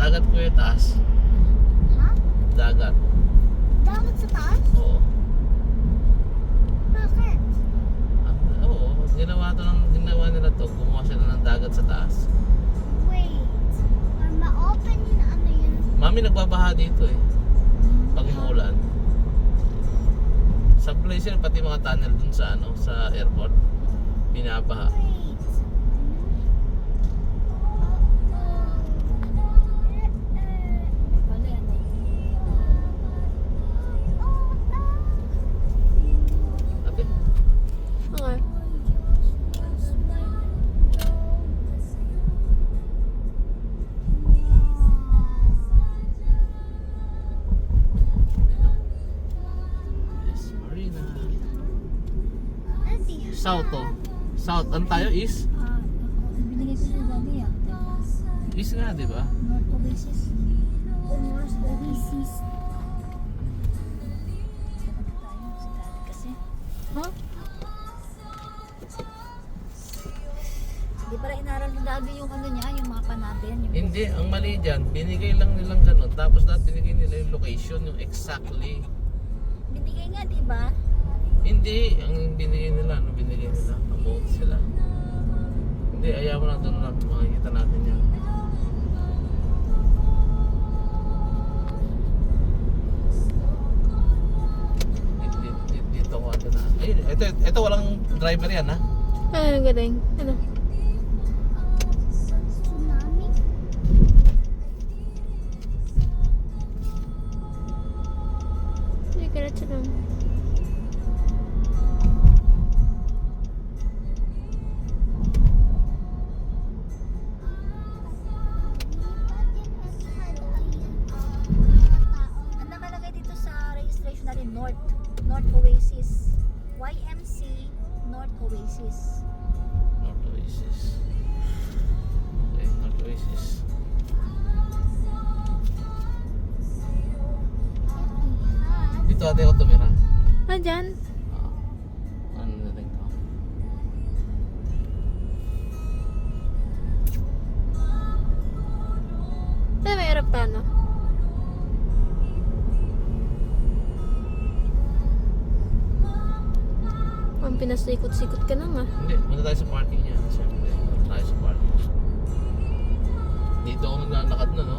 Dagat ko yung taas. Ha? Dagat. Dagat sa taas? Oo. Bakit? Oo, ginawa nila to. Gumawa sila ng dagat sa taas. Wait. Ma-open yun, ano yun? Mami, nagbabaha dito eh. Pag umulan. Supply sila pati mga tunnel dun sa sa airport. Binabaha. Wait. Wala yan. Ate, Okay. yes, Marina. Ate, South to. South. Ano tayo? East? Binigay ko sa dati ah. East nga, di ba? North Oasis. North Oasis. Dapat tayo sa dati kasi. Huh? Di pala inaral ni Daddy yung ano niya, yung mapa natin. Yung Hindi, ang mali dyan, binigay lang nilang ganun. Tapos lahat binigay nila yung location, yung exactly. binigay nga, di ba? Hindi, ang binigay nila, binigay nila? About sila. Hindi, ayaw mo lang doon lang. Makikita natin yan. Dito ko ate na. Ayun, ito walang driver yan ha. Ay, galing. Ano? Tsunami? Hindi, diretso lang. Ang nakalagay dito sa registration natin, North Oasis. YMC North Oasis. North Oasis. Okay, North Oasis. Dito ate ako tumira. Ah, dyan? Ano na rin ko? Ano, may aeroplano? Ang pinasikot-sikot ka lang ah. Hindi, punta tayo sa parking niya. Siyempre, punta tayo sa parking. Dito ako naglalakad na, no?